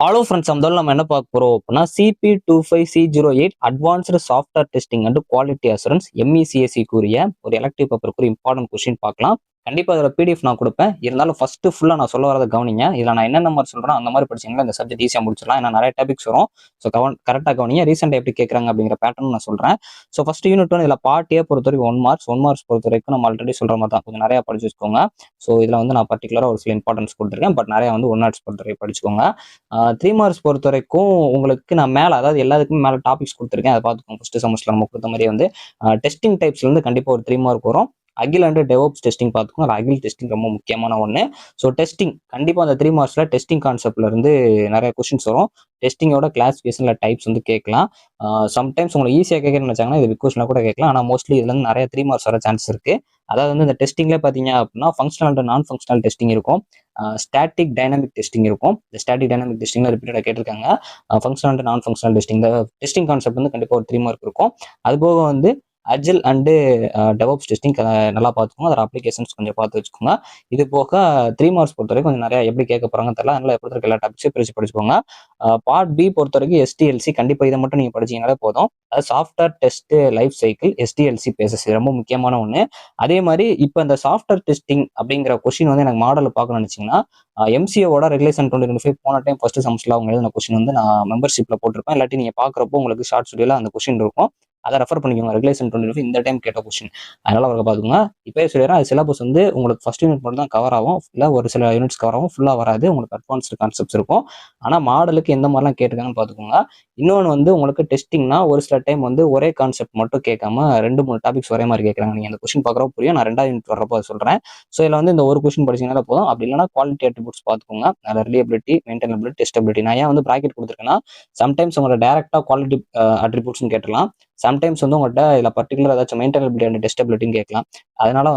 Hello friends, நம்ம என்ன பார்க்க போறோம் அப்படின்னா CP25C08 advanced software testing and quality assurance MECAC கூறிய ஒரு எலக்டிவ் பேப்பருக்குரிய இம்பார்ட்டன்ட் கொஸ்டின் பார்க்கலாம். கண்டிப்பா அதோட PDF நான் கொடுப்பேன். இருந்தாலும் ஃபர்ஸ்ட் ஃபுல்லா நான் சொல்ல வரதை கவனிங்க. இதுல நான் என்னென்ன மாதிரி சொல்றேன் அந்த மாதிரி படிச்சீங்கன்னா இந்த சப்ஜெக்ட் ஈஸியா முடிச்சிடலாம். ஏன்னா நிறைய டாபிக்ஸ் வரும். ஸோ கரெக்டா கவனிங்க. ரீசெண்டா எப்படி கேட்கறாங்க அப்படிங்கிற பேட்டர்ன் நான் சொல்றேன். ஸோ ஃபர்ஸ்ட் யூனிட் இதுல பார்ட் ஏ பொறுத்த வரைக்கும் 1 மார்க்ஸ் பொறுத்த வரைக்கும் நம்ம ஆல்ரெடி சொல்ற மாதிரி தான் கொஞ்சம் நிறைய படிச்சு வச்சுக்கோங்க. ஸோ இதுல நான் பர்டிகுலரா ஒரு சில இம்பார்ட்டன்ஸ் கொடுத்துருக்கேன். பட் நிறைய 1 மார்க்ஸ் பொறுத்த வரைக்கும் படிச்சுக்கோங்க. 3 மார்க்ஸ் பொறுத்த வரைக்கும் உங்களுக்கு நான் மேலே, அதாவது எல்லாத்துக்குமே மேலே டாபிக்ஸ் கொடுத்துருக்கேன். அதை பார்த்துக்கோங்க. ஃபர்ஸ்ட் செமஸ்டர் நம்ம கொடுத்த மாதிரி டெஸ்டிங் டைப்ஸ்ல இருந்து கண்டிப்பாக ஒரு 3 மார்க் வரும். அகில் அண்ட் டெவோப்ஸ் டெஸ்டிங் பார்த்துக்கோங்க. அகில் டெஸ்டிங் ரொம்ப முக்கியமான ஒன்று. ஸோ டெஸ்டிங் கண்டிப்பாக அந்த 3 மார்க்ஸ்ல டெஸ்டிங் கான்செப்ட்ல இருந்து நிறைய கொஸ்டின்ஸ் வரும். டெஸ்டிங்கோட கிளாசிஃபிகேஷன்ல டைப்ஸ் கேட்கலாம். சம்டைம்ஸ் உங்களுக்கு ஈஸியாக கேட்கணும்னு நினைச்சாங்கன்னா இது கொஸ்டின் கூட கேட்கலாம். ஆனால் மோஸ்ட்லி இதுல இருந்து நிறைய 3 மார்க்ஸ் வர சான்ஸ் இருக்கு. அதாவது இந்த டெஸ்டிங்ல பாத்தீங்க அப்படின்னா ஃபங்க்ஷனல் அண்ட் நான் ஃபங்க்ஷனல் டெஸ்டிங் இருக்கும். ஸ்டாட்டிக் டைனமிக் டெஸ்டிங் இருக்கும். இந்த ஸ்டாட்டிக் டைனமிக் டெஸ்டிங்ல ரிப்பீட்டடா கேட்டிருக்காங்க. ஃபங்க்ஷனல் அண்ட் நான் ஃபங்க்ஷனல் டெஸ்டிங், இந்த டெஸ்டிங் கான்செப்ட் கண்டிப்பா ஒரு 3 மார்க் இருக்கும். அது போக அஜில் அண்டு டெவோப்ஸ் டெஸ்டிங் நல்லா பார்த்துக்கோங்க. அதோட அப்ளிகேஷன்ஸ் கொஞ்சம் பார்த்து வச்சுக்கோங்க. இது போக 3 மார்க்ஸ் பொறுத்த வரைக்கும் கொஞ்சம் நிறைய எப்படி கேட்க போறாங்கன்னு தெரியல. அதனால பொறுத்த வரைக்கும் எல்லா டாபிக்ஸையும் பிரிச்சு படிச்சுக்கோங்க. பார்ட் பி பொறுத்த வரைக்கும் STLC கண்டிப்பா இதை மட்டும் நீங்க படிச்சீங்கனாலே போதும். அது software test life cycle STLC phases ரொம்ப முக்கியமான ஒன்று. அதே மாதிரி இப்போ இந்த சாஃப்ட்வேர் டெஸ்டிங் அப்படிங்கிற கொஸ்டின் எனக்கு மாடல் பார்க்கணும்னு நினைச்சீங்கன்னா MCAவோட ரெகுலேஷன் 2025 போன டைம் ஃபர்ஸ்ட் செமஸ்டர்ல அவங்க எழுதின கொஸ்டின் நான் மெம்பர்ஷிப்ல போட்டிருப்பேன். இல்லாட்டி நீங்க பாக்குறப்போ உங்களுக்கு ஷார்ட் ஸ்டுடியோல அந்த கொஸ்டின் இருக்கும். அதை ரெஃபர் பண்ணிக்கோங்க. ரெகுலேஷன் 2025 இந்த டைம் கேட்ட கொஸ்டின், அதனால அவரை பார்த்துக்கோங்க. இப்போ சொல்லிடுறேன், அது சிலபஸ் உங்களுக்கு ஃபர்ஸ்ட் யூனிட் மட்டும் தான் கவர் ஆகும். இல்லை ஒரு சில யூனிட்ஸ் கவர் ஆகும், ஃபுல்லாக வராது. உங்களுக்கு அட்வான்ஸ்டு கான்செப்ட்ஸ் இருக்கும். ஆனால் மாடலுக்கு எந்த மாதிரிலாம் கேட்டிருக்காங்கன்னு பார்த்துக்கோங்க. இன்னொன்று உங்களுக்கு டெஸ்டிங்னா ஒரு சில டைம் ஒரே கான்செப்ட் மட்டும் கேட்காம 2-3 டாபிக்ஸ் ஒரே மாதிரி கேட்குறாங்க. நீங்கள் அந்த கொஸ்டின் பார்க்குறப்ப புரியும். நான் 2வது யூனிட் வரப்போ அதை சொல்கிறேன். ஸோ இதில் இந்த ஒரு கொஸ்டின் படிச்சீங்கன்னா போதும். அப்படி இல்லைனா குவாலிட்டி அட்ரிபியூட்ஸ் பார்த்துக்கோங்க. அதில் ரிலியபிலிட்டி, மெயின்டெனபிலிட்டி, டெஸ்டபிலிட்டி. நான் ஏன் பிராக்கெட் கொடுத்துருக்கேன்னா சம்டைம்ஸ் உங்களோட டேரக்டாக குவாலிட்டி அட்ரிபியூட்ஸ்னு கேட்டலாம். சம்டைம்ஸ் உங்கள்கிட்ட இதில் பர்டிகுலர் ஏதாச்சும் மெயின்டெனபிலிட்டி அண்ட் டெஸ்டபிலிட்டின்னு கேட்கலாம். அதனால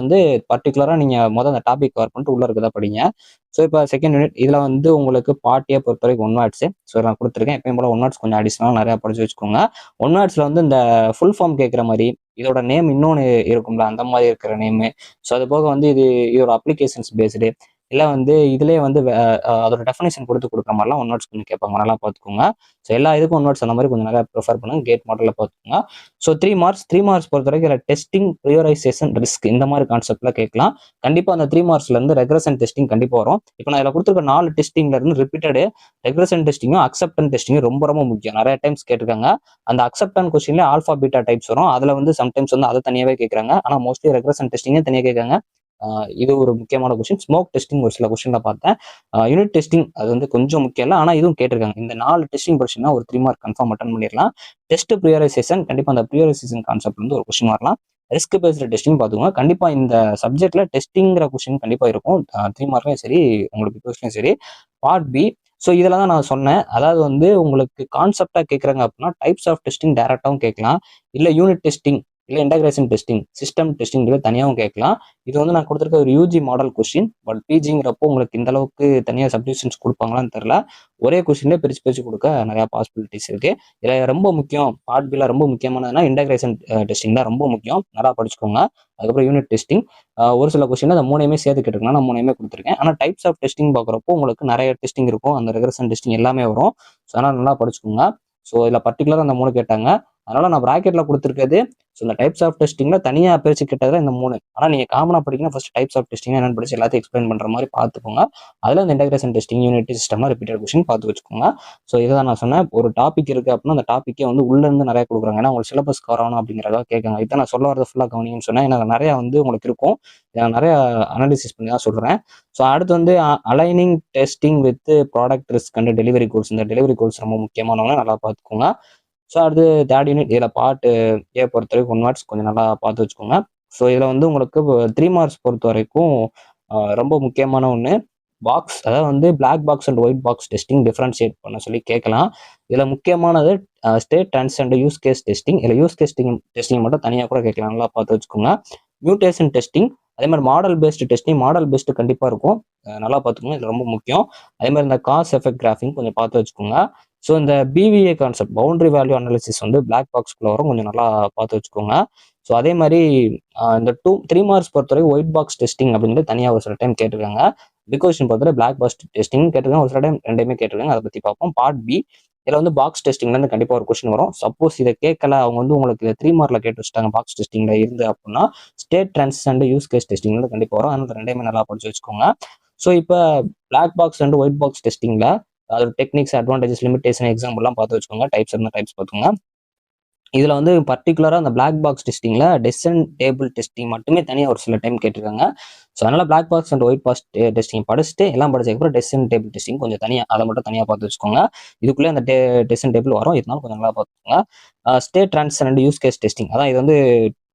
பர்டிகுலராக நீங்கள் அந்த டாபிக் கவர் பண்ணிட்டு உள்ள இருக்கதா படிங்க. ஸோ இப்போ செகண்ட் யூனிட் இதில் உங்களுக்கு பார்ட் ஏ பொறுத்த வரைக்கும் 1 மார்க்ஸ். ஸோ நான் கொடுத்துருக்கேன். எப்பயும் போல 1 மார்க்ஸ் கொஞ்சம் அடிஷனலாக நிறையா படிச்சு வச்சுக்கோங்க. 1 மார்க்ஸ்ல இந்த ஃபுல் ஃபார்ம் கேட்குற மாதிரி இதோட நேம் இன்னொன்று இருக்கும்ல, அந்த மாதிரி இருக்கிற நேமு. ஸோ அது போக இதோட அப்ளிகேஷன்ஸ் பேஸ்டு இல்லை இதுலேயே அதோட டெஃபினேஷன் கொடுக்குற மாதிரிலாம் 1 மார்க்ஸ் கொஞ்சம் கேட்பாங்க. நல்லா பார்த்துக்கோங்க. ஸோ எல்லா இதுக்கும் 1 மார்க்ஸ் அந்த மாதிரி கொஞ்சம் நிறையா ப்ரிஃபர் பண்ணுங்க. கேட் மாடலில் பார்த்துக்கோங்க. ஸோ 3 மார்க்ஸ் பொறுத்த வரைக்கும் இல்லை டெஸ்டிங், ப்ரியோரைசேஷன், ரிஸ்க் இந்த மாதிரி கான்செப்ட்ல கேட்கலாம். கண்டிப்பாக அந்த 3 மார்க்ஸ்ல இருந்து ரெக்ரெஷன் டெஸ்டிங் கண்டிப்பாக வரும். இப்போ நான் இதில் கொடுத்துருக்க 4 டெஸ்டிங்ல இருந்து ரிப்பீட்டடு ரெக்ரெஷன் டெஸ்டிங்கும் அக்செப்டன்ஸ் டெஸ்டிங்கும் ரொம்ப ரொம்ப முக்கியம். நிறைய டைம்ஸ் கேட்டிருக்காங்க. அந்த அக்செப்டன்ஸ் கொஸ்டின்ல ஆல்ஃபா பீட்டா டைப்ஸ் வரும். அதில் சம்டைம்ஸ் அதை தனியாகவே கேட்குறாங்க. ஆனால் மோஸ்ட்லி ரெக்ரெஷன் டெஸ்டிங்கே தனியாக கேட்காங்க. இது ஒரு முக்கியமான கொஸ்டின். ஸ்மோக் டெஸ்டிங் ஒரு சில கொஸ்டின்ல பார்த்தேன். யூனிட் டெஸ்டிங் அது கொஞ்சம் முக்கியம் இல்லை, ஆனால் இதுவும் கேட்டிருக்காங்க. இந்த 4 டெஸ்டிங் படிச்சீங்கன்னா ஒரு 3 மார்க் கன்ஃபார்ம் அட்டன் பண்ணிடலாம். டெஸ்ட் ப்ரியோரைசேஷன் கண்டிப்பா அந்த ப்ரியோரைசேஷன் கான்செப்ட் ஒரு கொஸ்டின் வரலாம். ரிஸ்க் பேஸ்டு டெஸ்டிங் பார்த்துக்கோங்க. கண்டிப்பா இந்த சப்ஜெக்ட்ல டெஸ்டிங்கிற கொஸ்டின் கண்டிப்பா இருக்கும். 3 மார்க்லையும் சரி, உங்களுக்கு கொஸ்டின் சரி. Part B. ஸோ இதில் தான் நான் சொன்னேன். அதாவது உங்களுக்கு கான்செப்டா கேட்குறாங்க அப்படின்னா டைப்ஸ் ஆஃப் டெஸ்டிங் டேரக்டாகவும் கேட்கலாம். இல்லை யூனிட் டெஸ்டிங், இல்லை இன்டகிரேஷன் டெஸ்டிங், சிஸ்டம் டெஸ்டிங் தனியாகவும் கேட்கலாம். இது நான் கொடுத்துருக்க ஒரு UG மாடல் கொஸ்டின். பட் PGங்கிறப்போ உங்களுக்கு இந்த அளவுக்கு தனியாக சப்டிவிஷன்ஸ் கொடுப்பாங்களான்னு தெரியல. ஒரே கொஸ்டின்லேயே பிரிச்சு கொடுக்க நிறைய பாசிபிலிட்டிஸ் இருக்கு. இதில் ரொம்ப முக்கியம், பார்ட் பில ரொம்ப முக்கியமானதுன்னா இன்டகிரேஷன் டெஸ்டிங் தான் ரொம்ப முக்கியம். நல்லா படிச்சுக்கோங்க. அதுக்கப்புறம் யூனிட் டெஸ்டிங். ஒரு சில கொஸ்டின் அந்த 3யுமே சேர்த்து கேட்டிருக்கேன். நான் 3யுமே கொடுத்துருக்கேன். ஆனால் டைப்ஸ் ஆஃப் டெஸ்டிங் பார்க்குறப்போ உங்களுக்கு நிறைய டெஸ்டிங் இருக்கும். அந்த ரெக்ரெஷன் டெஸ்டிங் எல்லாமே வரும். ஸோ அதனால் நல்லா படிச்சுக்கோங்க. ஸோ இதில் பர்டிகுலராக அந்த 3 கேட்டாங்க. அதனால நான் பிராக்கெட்ல கொடுத்துருக்கிறது ஸோ இந்த டைப்ஸ் ஆஃப் டெஸ்டிங்ல தனியாக பிரிச்சு கேட்டதுல இந்த 3. ஆனால் நீங்கள் காமனாக படிக்கணும். ஃபர்ஸ்ட் டைப்ஸ் ஆஃப் டெஸ்டிங் என்னன்னு படிச்சு எல்லாத்தையும் எக்ஸ்பிளைன் பண்ற மாதிரி பார்த்துக்கோங்க. அதில் இந்த இன்டகிரேஷன் டெஸ்டிங், யூனிட் சிஸ்டம்லாம் ரிப்பீட்டட் கொஸ்டின் பார்த்து வச்சுக்கோங்க. ஸோ இதை தான் நான் சொன்னேன். ஒரு டாபிக் இருக்கு அப்படின்னா அந்த டாப்பிக்கே உள்ள இருந்து நிறைய கொடுக்குறாங்க. ஏன்னா உங்களுக்கு சிலபஸ் கவர் ஆகணும் அப்படிங்கிறதா கேட்காங்க. இதை நான் சொல்ல வரது ஃபுல்லாக கவனிங்கன்னு சொன்னேன். ஏன்னா நிறைய உங்களுக்கு இருக்கும். நான் நிறைய அனாலிசிஸ் பண்ணி தான் சொல்றேன். ஸோ அடுத்து aligning testing with product risk and delivery goals. இந்த டெலிவரி கோல்ஸ் ரொம்ப முக்கியமானவங்க, நல்லா பார்த்துக்கோங்க. ஸோ அடுத்து தேர்ட் யூனிட் இதில் பார்ட் ஏ பொறுத்த வரைக்கும் 1 மார்க்ஸ் கொஞ்சம் நல்லா பார்த்து வச்சுக்கோங்க. ஸோ இதில் உங்களுக்கு 3 மார்க்ஸ் பொறுத்த வரைக்கும் ரொம்ப முக்கியமான ஒன்று பாக்ஸ், அதாவது black box and white box testing differentiate பண்ண சொல்லி கேட்கலாம். இதில் முக்கியமானது state trans and use case testing. இல்லை யூஸ் கேஸ் டெஸ்டிங் மட்டும் தனியாக கூட கேட்கலாம். நல்லா பார்த்து வச்சுக்கோங்க. மியூட்டேஷன் டெஸ்டிங், அதே மாதிரி model based testing. Model based கண்டிப்பாக இருக்கும், நல்லா பார்த்துக்கோங்க. இது ரொம்ப முக்கியம். அதே மாதிரி இந்த காஸ் எஃபெக்ட் கிராஃபிங் கொஞ்சம் பார்த்து வச்சுக்கோங்க. ஸோ இந்த BVA concept, boundary value analysis black பாக்ஸ்குள்ள வரும், கொஞ்சம் நல்லா பார்த்து வச்சுக்கோங்க. ஸோ அதே மாதிரி இந்த 3 மார்க்ஸ் பொறுத்தவரைக்கும் ஒயிட் பாக்ஸ் டெஸ்டிங் அப்படிங்கிறது தனியாக ஒரு சில டைம் கேட்டிருக்காங்க. பிக் கொஸ்டின் பொறுத்தவரை பிளாக் பாக்ஸ் டெஸ்டிங் கேட்டிருக்காங்க, ஒரு சில டைம் ரெண்டுமே கேட்டிருக்காங்க. அதை பத்தி பார்ப்போம். பார்ட் பி, இதுல வந்து பாக்ஸ் டெஸ்டிங்ல இருந்து கண்டிப்பா ஒரு கொஸ்டின் வரும். சப்போஸ் இதை கேட்கல, அவங்க வந்து உங்களுக்கு 3 மார்க்ல கேட்டு வச்சுட்டாங்க பாக்ஸ் டெஸ்டிங்ல இருந்து அப்படின்னா, ஸ்டேட் டிரான்சிஸ் அண்ட் யூஸ் கேஸ் டெஸ்டிங்ல இருந்து கண்டிப்பா வரும். அதனால ரெண்டையுமே நல்லா படிச்சு வச்சுக்கோங்க. ஸோ இப்போ black box and white box டெஸ்டிங்ல அதோட டெக்னிக்ஸ், அட்வான்டேஜஸ், லிமிடேஷன், எக்ஸாம்பிள்லாம் பார்த்து வச்சுக்கோங்க. டைப்ஸ் இருந்தால் டைப்ஸ் பார்த்துக்கோங்க. இதுல வந்து பர்டிகுலரா அந்த பிளாக் பாக்ஸ் டெஸ்டிங்ல டெசிஷன் டேபிள் டெஸ்டிங் மட்டுமே தனியாக ஒரு சில டைம் கேட்டிருக்காங்க. ஸோ அதனால black box and white box testing படிச்சுட்டு எல்லாம் படிச்சதுக்கப்புறம் டெசிஷன் டேபிள் டெஸ்டிங் கொஞ்சம் தனியாக, அதை மட்டும் தனியாக பார்த்து வச்சுக்கோங்க. இதுக்குள்ளே அந்த டெசிஷன் டேபிள் வரும், இருந்தாலும் கொஞ்சம் நல்லா பார்த்துக்கோங்க. State transition and use case testing, அதான் இது வந்து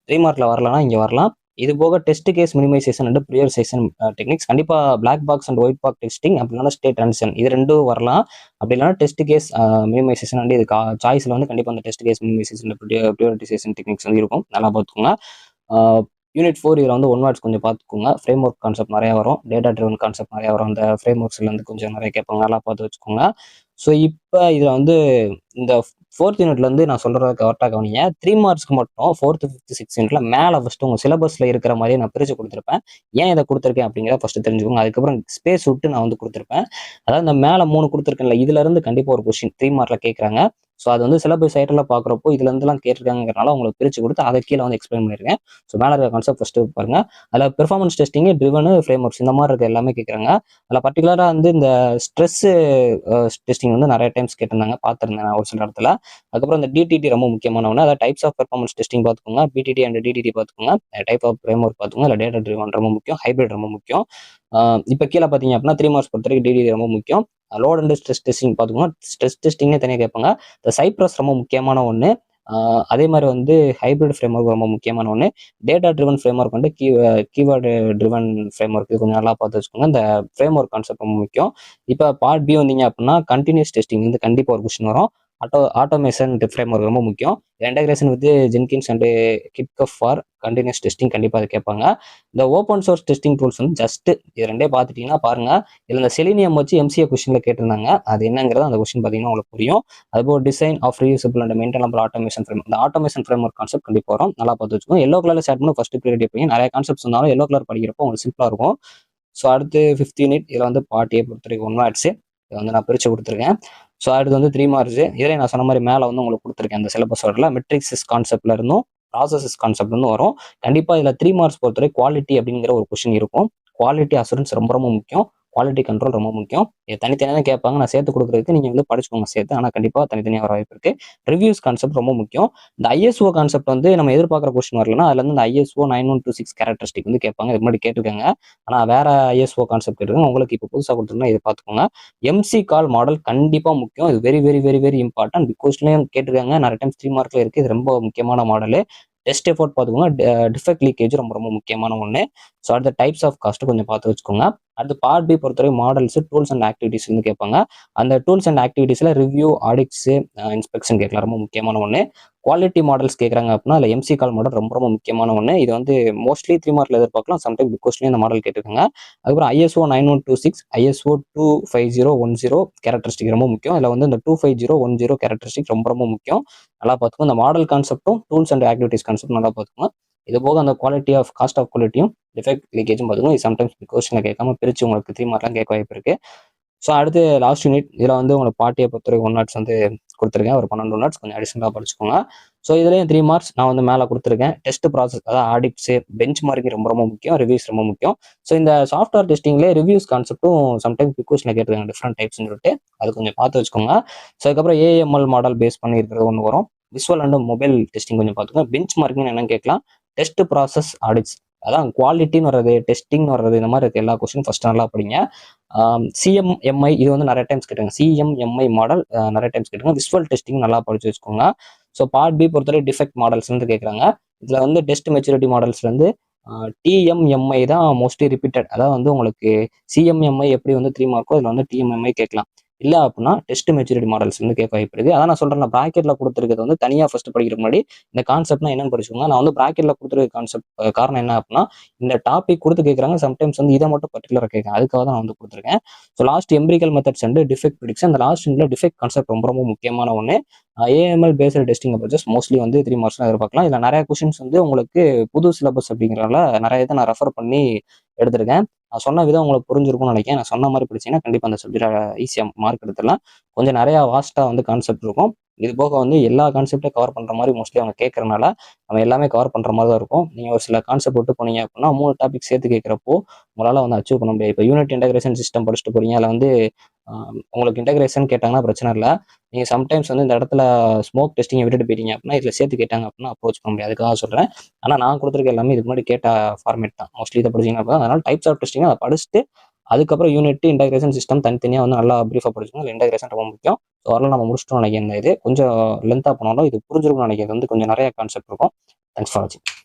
3 மார்க்ல வரலன்னா இங்கே வரலாம். இது போக test case minimization and prioritization techniques கண்டிப்பா black box and white box testing, அப்படி இல்லைனா ஸ்டேட் டிரான்சிஷன், இது ரெண்டும் வரலாம். அப்படி இல்லைனா டெஸ்ட் கேஸ் மினிமைசேஷன் அண்ட் இது சாய்ஸ்ல வந்து கண்டிப்பா அந்த டெஸ்ட் கேஸ் மினிமைசேஷன் ப்ரியோரிட்டைசேஷன் டெக்னிக்ஸ் வந்து இருக்கும், நல்லா பார்த்துக்கோங்க. யூனிட் 4 இதில் வந்து ஒன் வேர்ட்ஸ் கொஞ்சம் பார்த்துக்கோங்க. ஃப்ரேம் ஒர்க் கான்செப்ட் நிறையா வரும், டேட்டா ட்ரிவன் கான்செப்ட் நிறையா வரும். அந்த ஃப்ரேம் ஒர்க்ஸ்ல இருந்து கொஞ்சம் நிறைய கேட்பாங்க, நல்லா பார்த்து வச்சுக்கோங்க. ஸோ இப்போ இதில் வந்து இந்த 4th யூனிட்ல இருந்து நான் சொல்றத கரெக்டாக கவனிங்க. 3 மார்க்ஸ்க்கு மட்டும் 4th, 5th, 6th யூனிட்ல மேலே ஃபர்ஸ்ட் உங்க சிலபஸ்ல இருக்கிற மாதிரியே நான் பிரிச்சு கொடுத்துருப்பேன். ஏன் இதை கொடுத்துருக்கேன் அப்படிங்கிறத ஃபர்ஸ்ட் தெரிஞ்சுக்கோங்க. அதுக்கப்புறம் ஸ்பேஸ் விட்டு நான் வந்து கொடுத்துருப்பேன். அதாவது இந்த மேலே 3 கொடுத்துருக்கேன்ல, இதுல இருந்து கண்டிப்பா ஒரு கொஸ்டின் 3 மார்க்ல கேட்குறாங்க. ஸோ அது வந்து சிலபஸ் சைட்டில் பார்க்குறப்போ இதுல இருந்துலாம் கேட்டிருக்காங்கிறனால உங்களுக்கு பிரிச்சு கொடுத்து அதை கீழே வந்து எக்ஸ்பிளைன் பண்ணிருக்கேன். ஸோ மேலே இருக்க கான்செப்ட் ஃபர்ஸ்ட் பாருங்க. அதில் பெர்ஃபார்மன்ஸ் டெஸ்டிங், ட்ரிவனு, ஃப்ரேம் ஒர்க்ஸ் இந்த மாதிரி இருக்க எல்லாமே கேட்குறாங்க. அதில் பர்டிகுலராக வந்து இந்த ஸ்ட்ரெஸ் டெஸ்டிங் வந்து நிறைய டைம்ஸ் கேட்டிருந்தாங்க, பார்த்துருந்தேன் நான் ஒரு சில இடத்துல. அதுக்கப்புறம் இந்த டிடிடி ரொம்ப முக்கியமான ஒன்று, அதாவது டைப்ஸ் ஆஃப் பெர்ஃபார்மன்ஸ் டெஸ்டிங் பார்த்துக்கோங்க. பிடிடி அண்ட் டிடிடி பார்த்துக்கோங்க. டைப் ஆஃப் ஃப்ரேம் ஒர்க் பார்த்துக்கோங்க. இல்லை டேட்டா ட்ரிவன் ரொம்ப முக்கியம், ஹைபிரிட் ரொம்ப முக்கியம். இப்போ கீழே பார்த்தீங்க அப்படின்னா 3 மார்க்ஸ் பொறுத்த வரைக்கும் டிடிடி ரொம்ப முக்கியம். லோட் அண்ட் ஸ்ட்ரெஸ் டெஸ்டிங் பார்த்துக்கோங்க. ஸ்ட்ரெஸ் டெஸ்டிங்கே தனியாக கேட்பாங்க. இந்த சைப்ரஸ் ரொம்ப முக்கியமான ஒன்று. அதே மாதிரி வந்து ஹைபிரிட் ஃப்ரேம் ஒர்க் ரொம்ப முக்கியமான ஒன்று. டேட்டா ட்ரிவன் ஃப்ரேம் ஒர்க் வந்து கீவேர்டு ட்ரிவன் ஃப்ரேம் ஒர்க் கொஞ்சம் நல்லா பார்த்து வச்சுக்கோங்க. இந்த ஃப்ரேம் ஒர்க் கான்செப்ட் ரொம்ப முக்கியம். இப்போ பார்ட் பி வந்தீங்க அப்படின்னா கண்டினியூஸ் டெஸ்டிங் வந்து கண்டிப்பாக ஒரு கொஸ்டின் வரும். ஆட்டோமேஷன் ஃப்ரேம் ஒர்க் ரொம்ப முக்கியம். Integration with Jenkins and GitHub for continuous testing கண்டிப்பாக அதை கேட்பாங்க. இந்த ஓப்பன் சோர்ஸ் டெஸ்டிங் டூல்ஸ் வந்து ஜஸ்ட் இது ரெண்டே பார்த்துட்டீங்கன்னா பாருங்க. இதில் இந்த செலினியம் வச்சு எம்சிஏ கொஸ்டின்ல கேட்டிருந்தாங்க, அது என்னங்கிறது அந்த கொஸ்டின் பார்த்தீங்கன்னா உங்களுக்கு புரியும். அதுபோல் design of reusable and maintainable automation frame, இந்த ஆட்டோமேஷன் ஃப்ரேம் ஒர்க் கான்செப்ட் கண்டிப்பாக வரும், நல்லா பார்த்து வச்சுக்கோங்க. எல்லோ கலர்ல ஸ்டார்ட் பண்ணி ஃபர்ஸ்ட் பீரியட் எப்படிங்க நிறைய கான்செப்ட்ஸ் இருந்தாலும் எல்லோ கலர் படிக்கிறப்போ உங்களுக்கு சிம்பிளா இருக்கும். ஸோ அடுத்து 5th யூனிட், இதில் வந்து பார்ட் ஏ பொறுத்த வரைக்கும் 1 வேர்ட்ஸ் இதை வந்து நான் பிரிச்சு கொடுத்துருக்கேன். ஸோ அடுத்து வந்து 3 மார்க்ஸ். இதில் நான் சொன்ன மாதிரி மேலே வந்து உங்களுக்கு கொடுத்துருக்கேன் அந்த சிலபஸ் வரல மெட்ரிக்ஸஸ் கான்செப்ட்ல இருந்தும் ப்ராசஸஸ் கான்செப்ட் வந்து வரும். கண்டிப்பா இதில் 3 மார்க்ஸ் பொறுத்தவரை குவாலிட்டி அப்படிங்கிற ஒரு கொஸ்டின் இருக்கும். குவாலிட்டி அசூரன்ஸ் ரொம்ப ரொம்ப முக்கியம். குவாலிட்டி கண்ட்ரோல் ரொம்ப முக்கியம். இது தனித்தனியாக தான் கேட்பாங்க, நான் சேர்த்து கொடுக்குறதுக்கு நீங்க வந்து படிச்சுக்கோங்க சேர்த்து. ஆனால் கண்டிப்பாக தனித்தனியாக வர வாய்ப்பு இருக்கு. ரிவ்யூஸ் கான்செப்ட் ரொம்ப முக்கியம். இந்த ஐஎஸ்ஓ கான்செப்ட் வந்து நம்ம எதிர்பார்க்குற கொஸ்டின் வரலன்னா அதுல இருந்து இந்த ஐஎஸ்ஓ 9126 கேரக்டரிஸ்டிக் வந்து கேட்பாங்க. இதுக்கு முன்னாடி கேட்டிருக்காங்க, ஆனால் வேற ஐஎஸ்ஓ கான்செப்ட் கேட்டிருக்காங்க. உங்களுக்கு இப்போ புதுசாக கொடுத்துருந்தா இதை பார்த்துக்கோங்க. எம்சி கால் மாடல் கண்டிப்பாக முக்கியம். இது very very very very important. பிகாஸ்லயும் கேட்டிருக்காங்க, நிறைய டைம் 3 மார்க்ல இருக்கு. இது ரொம்ப முக்கியமான மாடல். டெஸ்ட் எஃபோர்ட் பார்த்துக்கோங்க. டிஃபெக்ட் லீக்கேஜ் ரொம்ப ரொம்ப முக்கியமான ஒன்று. ஸோ அடுத்த டைப்ஸ் ஆஃப் காஸ்ட் கொஞ்சம் பார்த்து வச்சுக்கோங்க. அடுத்து பார்ட் பி பொறுத்தவரை மாடல்ஸ், டூல்ஸ் அண்ட் ஆக்டிவிட்டிஸ் வந்து கேட்பாங்க. அந்த டூல்ஸ் அண்ட் ஆக்டிவிட்டிஸ்ல ரிவ்யூ, ஆடிட்ஸ், இன்ஸ்பெக்ஷன் கேட்கலாம், ரொம்ப முக்கியமான ஒன்று. குவாலிட்டி மாடல்ஸ் கேட்குறாங்க அப்படின்னா அதில் எம்சி கால் மாடல் ரொம்ப ரொம்ப முக்கியமான ஒன்று. இது வந்து மோஸ்ட்லி 3 மார்க்ல எதிர்பார்க்கலாம், சம்டைம் பிகாஸ்லயும் இந்த மாடல் கேட்டிருக்காங்க. அதுக்கப்புறம் ஐஎஸ்ஓ 9126, ஐஎஸ்ஓ 25010 கேரக்டரிஸ்டிக் ரொம்ப முக்கியம். இதில் வந்து இந்த 25010 கேரக்டரிஸ்டிக் ரொம்ப ரொம்ப முக்கியம், நல்லா பார்த்துக்கோங்க. இந்த மாடல் கான்செப்டும் டூல்ஸ் அண்ட் ஆக்டிவிட்டிஸ் கான்செப்ட் நல்லா பார்த்துக்கோங்க. இது போக அந்த குவாலிட்டி ஆஃப் காஸ்ட் ஆஃப் குவாலிட்டியும் டிஃபெக்ட் லீக்கேஜும் பார்த்துக்கோங்க. இது சம்டைம்ஸ் கொஸ்டினில் கேட்காம பிரிச்சு உங்களுக்கு 3 மார்க்லாம் கேட்க வாய்ப்பு இருக்கு. ஸோ அடுத்து லாஸ்ட் யூனிட், இதில் வந்து உங்களுக்கு பார்ட்டியை பொறுத்தவரைக்கும் 1 வேர்ட்ஸ் வந்து கொடுத்துருக்கேன். ஒரு 12 வேர்ட்ஸ் கொஞ்சம் அடிஷனலாக படிச்சுக்கோங்க. ஸோ இதுலேயும் 3 மார்க்ஸ் நான் வந்து மேலே கொடுத்துருக்கேன். டெஸ்ட் ப்ராசஸ், அதாவது ஆடிட்ஸ், பெஞ்ச் மார்க்கிங் ரொம்ப ரொம்ப முக்கியம், ரிவ்யூஸ் ரொம்ப முக்கியம். ஸோ இந்த சாஃப்ட்வேர் டெஸ்டிங்லேயே ரிவ்யூஸ் கான்செப்ட்டும் சம்டைம்ஸ் கொஸ்டினில் கேட்டிருக்காங்க, டிஃப்ரெண்ட் டைப்ஸ்னு சொல்லிட்டு அது கொஞ்சம் பார்த்து வச்சுக்கோங்க. ஸோ அதுக்கப்புறம் ஏஎம்எல் மாடல் பேஸ் பண்ணி இருக்கிறது ஒன்று வரும். விசுவல் அண்ட் மொபைல் டெஸ்டிங் கொஞ்சம் பார்த்துக்கோங்க. பெஞ்ச் மார்க்கிங் என்னன்னு கேட்கலாம். டெஸ்ட் ப்ராசஸ் ஆடிட்ஸ், அதான் குவாலிட்டின்னு வர்றது, டெஸ்டிங்னு வர்றது, இந்த மாதிரி இருக்க எல்லா கொஸ்டினும் ஃபர்ஸ்ட் நல்லா படிங்க. சிஎம்எம்ஐ இது வந்து நிறைய டைம்ஸ் கேட்டாங்க. சிஎம்எம்ஐ மாடல் நிறைய டைம்ஸ் கேட்டாங்க. விசுவல் டெஸ்டிங் நல்லா படிச்சு வச்சுக்கோங்க. ஸோ பார்ட் பி பொறுத்தவரை டிஃபெக்ட் மாடல்ஸ் வந்து கேட்குறாங்க. இதுல வந்து டெஸ்ட் மெச்சூரிட்டி மாடல்ஸ்ல இருந்து டிஎம்எம்ஐ தான் மோஸ்ட்லி ரிப்பீட்டட். அதாவது வந்து உங்களுக்கு சிஎம்எம்ஐ எப்படி வந்து 3 மார்க்கோ இதில் வந்து டிஎம்எம்ஐ கேட்கலாம். இல்லை அப்படின்னா டெஸ்ட் மெச்சூரிட்டி மாடல்ஸ் வந்து கேட்க வாய்ப்பு இருக்கு. அதான் நான் சொல்றேன், ப்ராக்கெட்ல கொடுத்துருக்கிறது வந்து தனியாக ஃபர்ஸ்ட் படிக்கிறதுக்கு முன்னாடி இந்த கான்செப்ட்னா என்னன்னு படிச்சுக்கோங்க. நான் வந்து ப்ராக்கெட்ல கொடுத்துருக்க கான்செப்ட் காரணம் என்ன அப்படின்னா இந்த டாபிக் கொடுத்து கேட்குறாங்க, சம்டைம்ஸ் வந்து இதை மட்டும் பர்டிகுலராக கேட்குறேன், அதுக்காக தான் நான் வந்து கொடுத்துருக்கேன். So last empirical methods and defect prediction, அந்த லாஸ்ட் டிஃபெக்ட் கான்செப்ட் ரொம்ப ரொம்ப முக்கியமான ஒன்று. AML based testing approaches mostly வந்து 3 மார்க்ஸ் எதிர்பார்க்கலாம். இதில் நிறைய கொஸ்டின்ஸ் வந்து உங்களுக்கு புது சிலபஸ் அப்படிங்கிறனால நிறைய இதை நான் ரெஃபர் பண்ணி எடுத்திருக்கேன். நான் சொன்ன விதம் உங்களுக்கு புரிஞ்சிருக்கும்னு நினைக்கிறேன். நான் சொன்ன மாதிரி படிச்சீங்கன்னா கண்டிப்பா அந்த சப்ஜெக்ட்ல ஈஸியா மார்க் எடுத்துடலாம். கொஞ்சம் நிறைய வாஸ்டா வந்து கான்செப்ட் இருக்கும். இது போக வந்து எல்லா கான்செப்டையும் கவர் பண்ற மாதிரி மோஸ்ட்லி அவங்க கேட்கறனால நம்ம எல்லாமே கவர் பண்ற மாதிரி தான் இருக்கும். நீங்க ஒரு சில கான்செப்ட் விட்டு போனீங்க அப்படின்னா 3 டாபிக் சேர்த்து கேட்கிறப்போ உங்களால வந்து அச்சீவ் பண்ண முடியாது. இப்போ யூனிட் இன்டகிரேஷன் சிஸ்டம் படிச்சுட்டு போறீங்க. அதில் வந்து உங்களுக்கு இன்டகிரேஷன் கேட்டாங்கன்னா பிரச்சனை இல்லை. நீங்க சம்டைம்ஸ் வந்து இந்த இடத்துல ஸ்மோக் டெஸ்டிங்கை விட்டுட்டு போயிட்டீங்க அப்படின்னா இதில் சேர்த்து கேட்டாங்க அப்படின்னா அப்ரோச் பண்ண முடியாது. அதுக்காக சொல்றேன். ஆனா நான் கொடுத்துருக்க எல்லாமே இதுக்கு முன்னாடி கேட்ட ஃபார்மேட் தான் மோஸ்ட்லி இதை படிச்சீங்க அப்படின்னா. அதனால டைப்ஸ் ஆஃப் டெஸ்டிங் அதை படிச்சுட்டு அதுக்கப்புறம் யூனிட் இன்டகிரேஷன் சிஸ்டம் தனித்தனியாக வந்து நல்லா ப்ரீஃபாக படிச்சுக்கணும். இன்டகிரேஷன் ரொம்ப முக்கியம். ஸோ அதெல்லாம் நம்ம முடிச்சிட்டோம் நினைக்கிறேன். இது கொஞ்சம் லென்த்தாக போனாலும் இது புரிஞ்சிருக்கும்னு நினைக்கிறது வந்து கொஞ்சம் நிறைய கான்செப்ட் இருக்கும். தேங்க்ஸ் ஃபார் வாட்சிங்.